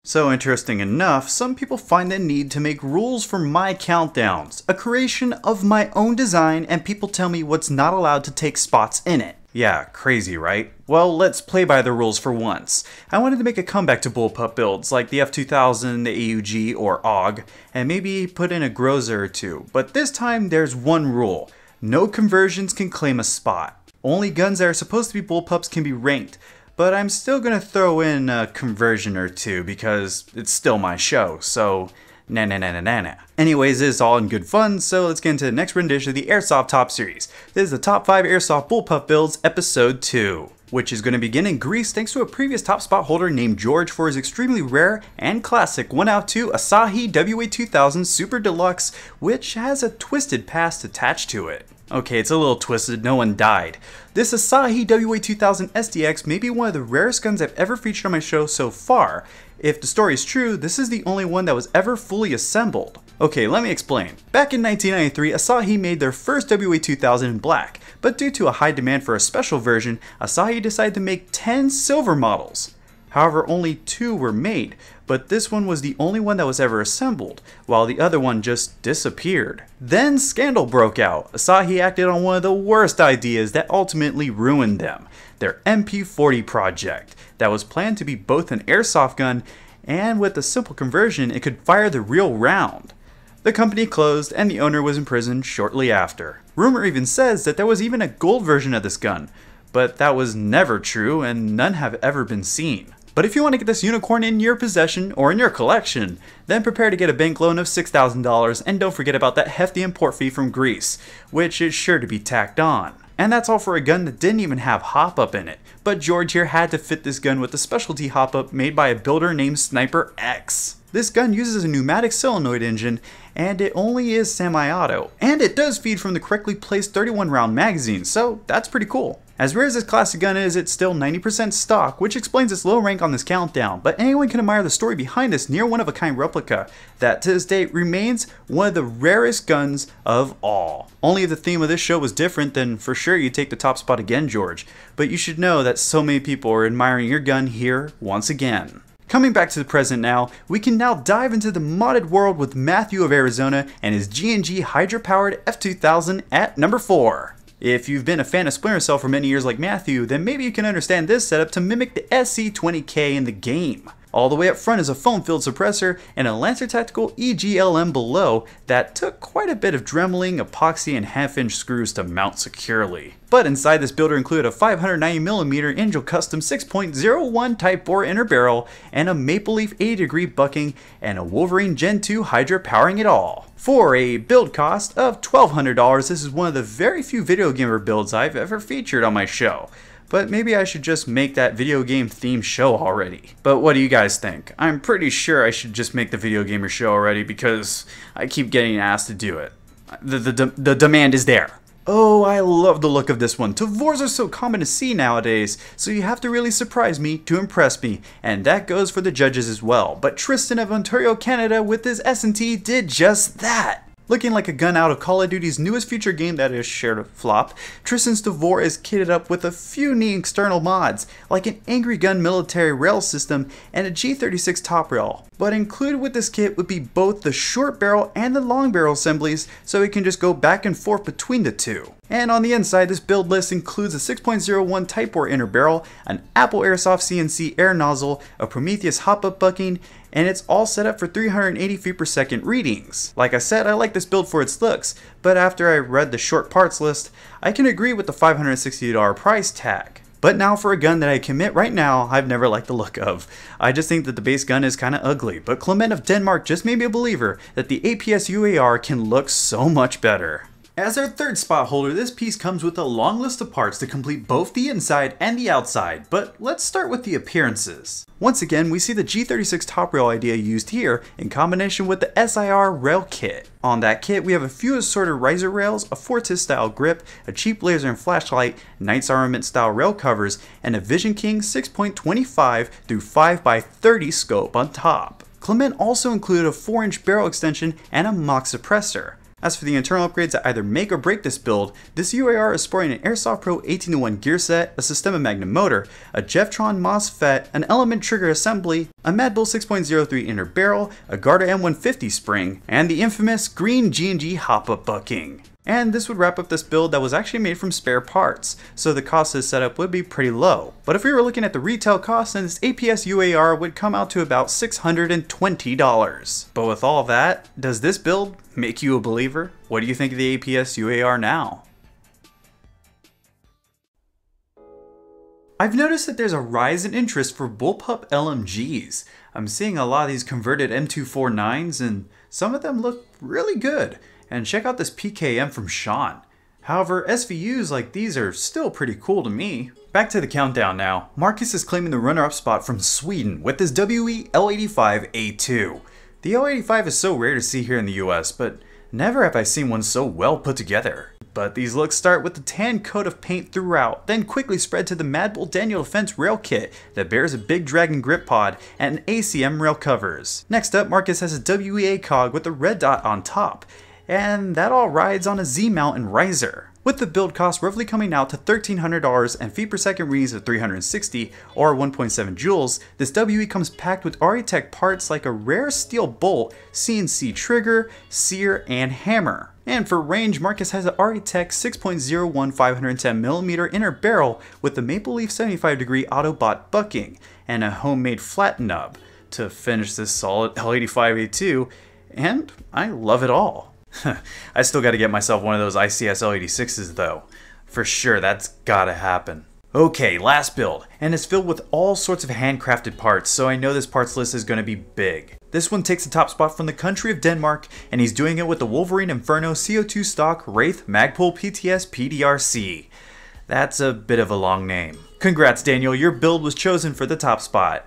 So interesting enough, some people find the need to make rules for my countdowns, a creation of my own design, and people tell me what's not allowed to take spots in it. Yeah, crazy, right? Well, let's play by the rules for once. I wanted to make a comeback to bullpup builds like the F2000, the AUG, or AUG, and maybe put in a Groza or two, but this time there's one rule. No conversions can claim a spot. Only guns that are supposed to be bullpups can be ranked. But I'm still gonna throw in a conversion or two because it's still my show, so na. Anyways, this is all in good fun, so let's get into the next rendition of the Airsoft Top Series. This is the Top 5 Airsoft Bullpup Builds, Episode 2, which is gonna begin in Greece thanks to a previous top spot holder named George for his extremely rare and classic 1/2 Asahi WA2000 Super Deluxe, which has a twisted past attached to it. Okay, it's a little twisted, no one died. This Asahi WA2000 SDX may be one of the rarest guns I've ever featured on my show so far. If the story is true, this is the only one that was ever fully assembled. Okay, let me explain. Back in 1993, Asahi made their first WA2000 in black, but due to a high demand for a special version, Asahi decided to make 10 silver models. However, only 2 were made, but this one was the only one that was ever assembled, while the other one just disappeared. Then scandal broke out. Asahi acted on one of the worst ideas that ultimately ruined them, their MP40 project, that was planned to be both an airsoft gun and with a simple conversion it could fire the real round. The company closed and the owner was imprisoned shortly after. Rumor even says that there was even a gold version of this gun, but that was never true and none have ever been seen. But if you want to get this unicorn in your possession or in your collection, then prepare to get a bank loan of $6,000 and don't forget about that hefty import fee from Greece, which is sure to be tacked on. And that's all for a gun that didn't even have hop-up in it, but George here had to fit this gun with a specialty hop-up made by a builder named SniperX. This gun uses a pneumatic solenoid engine, and it only is semi-auto, and it does feed from the correctly placed 31 round magazine, so that's pretty cool. As rare as this classic gun is, it's still 90% stock, which explains its low rank on this countdown, but anyone can admire the story behind this near one-of-a-kind replica that to this date remains one of the rarest guns of all. Only if the theme of this show was different, then for sure you'd take the top spot again, George, but you should know that so many people are admiring your gun here once again. Coming back to the present now, we can now dive into the modded world with Matthew of Arizona and his G&G Hydra powered F2000 at number 4. If you've been a fan of Splinter Cell for many years like Matthew, then maybe you can understand this setup to mimic the SC20K in the game. All the way up front is a foam-filled suppressor and a Lancer Tactical EGLM below that took quite a bit of dremeling, epoxy, and half-inch screws to mount securely. But inside this builder included a 590mm Angel Custom 6.01 tightbore inner barrel and a Maple Leaf 80-degree bucking and a Wolverine Gen 2 Hydra powering it all. For a build cost of $1,200, this is one of the very few video gamer builds I've ever featured on my show. But maybe I should just make that video game themed show already. But what do you guys think? I'm pretty sure I should just make the video gamer show already because I keep getting asked to do it. The demand is there. Oh, I love the look of this one. Tavors are so common to see nowadays, so you have to really surprise me to impress me, and that goes for the judges as well. But Tristan of Ontario, Canada with his S&T did just that. Looking like a gun out of Call of Duty's newest feature game that is sure to flop, Tristan's Tavor is kitted up with a few neat external mods, like an Angry Gun military rail system and a G36 top rail. But included with this kit would be both the short barrel and the long barrel assemblies, so it can just go back and forth between the two. And on the inside, this build list includes a 6.01 tightbore inner barrel, an Apple Airsoft CNC air nozzle, a Prometheus hop-up bucking, and it's all set up for 380 feet per second readings. Like I said, I like this build for its looks, but after I read the short parts list, I can agree with the $560 price tag. But now for a gun that I commit right now, I've never liked the look of. I just think that the base gun is kinda ugly, but Clement of Denmark just made me a believer that the APS UAR can look so much better. As our third spot holder, this piece comes with a long list of parts to complete both the inside and the outside, but let's start with the appearances. Once again, we see the G36 top rail idea used here in combination with the SIR rail kit. On that kit, we have a few assorted riser rails, a fortis style grip, a cheap laser and flashlight, Knight's Armament style rail covers, and a Visionking 6.25 through 5x30 scope on top. Clement also included a 4-inch barrel extension and a mock suppressor. As for the internal upgrades that either make or break this build, this UAR is sporting an Airsoft Pro 18-1 gearset, a Systema Magnum motor, a Jefftron mosfet, an element trigger assembly, a Madbull 6.03 inner barrel, a Garda M150 spring, and the infamous green G&G Hop bucking. And this would wrap up this build that was actually made from spare parts, so the cost of this setup would be pretty low. But if we were looking at the retail cost, then this APS UAR would come out to about $620. But with all that, does this build make you a believer? What do you think of the APS UAR now? I've noticed that there's a rise in interest for bullpup LMGs. I'm seeing a lot of these converted M249s, and some of them look really good. And check out this PKM from Sean. However, SVUs like these are still pretty cool to me. Back to the countdown now. Marcus is claiming the runner-up spot from Sweden with his WE L85A2. The L85 is so rare to see here in the US, but never have I seen one so well put together. But these looks start with the tan coat of paint throughout, then quickly spread to the Madbull Daniel Defense rail kit that bears a big dragon grip pod and an ACM rail covers. Next up, Marcus has a WEA cog with a red dot on top, and that all rides on a Z-mount and riser. With the build cost roughly coming out to $1,300 and feet per second reads of 360 or 1.7 joules, this WE comes packed with RE-Tech parts like a rare steel bolt, CNC trigger, sear, and hammer. And for range, Marcus has a RE-Tech 6.01 510mm inner barrel with the Maple Leaf 75-degree Autobot bucking and a homemade flat nub to finish this solid L85A2, and I love it all. I still gotta get myself one of those ICS L86s though. For sure, that's gotta happen. Okay, last build, and it's filled with all sorts of handcrafted parts, so I know this parts list is gonna be big. This one takes the top spot from the country of Denmark, and he's doing it with the Wolverine Inferno CO2 stock Wraith Magpul PTS pdr-c. That's a bit of a long name. Congrats Daniel, your build was chosen for the top spot.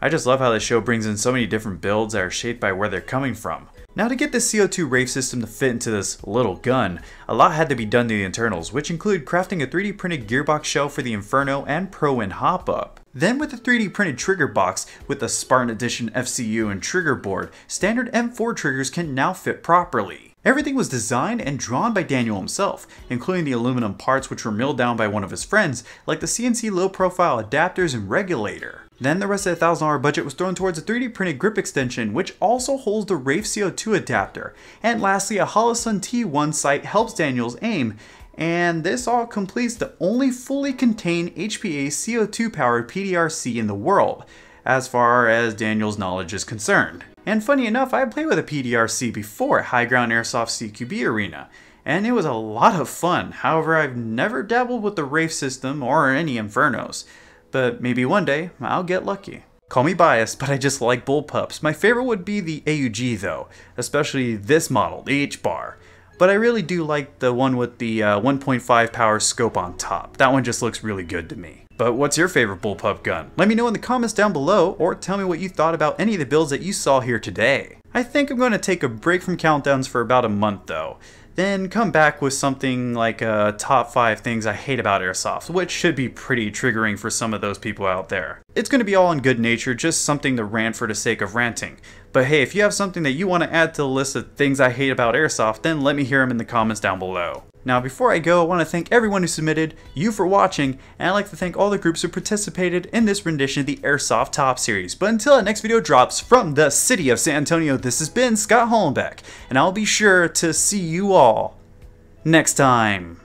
I just love how this show brings in so many different builds that are shaped by where they're coming from. Now to get this CO2 Wraith system to fit into this little gun, a lot had to be done to the internals, which include crafting a 3D printed gearbox shell for the Inferno and Pro and hop-up. Then with the 3D printed trigger box with the Spartan Edition FCU and trigger board, standard M4 triggers can now fit properly. Everything was designed and drawn by Daniel himself, including the aluminum parts which were milled down by one of his friends, like the CNC low profile adapters and regulator. Then the rest of the $1,000 budget was thrown towards a 3D printed grip extension, which also holds the Wraith CO2 adapter. And lastly, a Holosun T1 sight helps Daniel's aim, and this all completes the only fully contained HPA CO2 powered pdr-c in the world, as far as Daniel's knowledge is concerned. And funny enough, I played with a pdr-c before at High Ground Airsoft CQB Arena, and it was a lot of fun. However, I've never dabbled with the Wraith system or any Infernos. But maybe one day, I'll get lucky. Call me biased, but I just like bullpups. My favorite would be the AUG though, especially this model, the H-Bar. But I really do like the one with the 1.5 power scope on top. That one just looks really good to me. But what's your favorite bullpup gun? Let me know in the comments down below, or tell me what you thought about any of the builds that you saw here today. I think I'm going to take a break from countdowns for about a month though. Then come back with something like top 5 things I hate about Airsoft, which should be pretty triggering for some of those people out there. It's going to be all in good nature, just something to rant for the sake of ranting. But hey, if you have something that you want to add to the list of things I hate about Airsoft, then let me hear them in the comments down below. Now before I go, I want to thank everyone who submitted, you for watching, and I'd like to thank all the groups who participated in this rendition of the Airsoft Top Series. But until the next video drops from the city of San Antonio, this has been Scott Hollenbeck, and I'll be sure to see you all next time.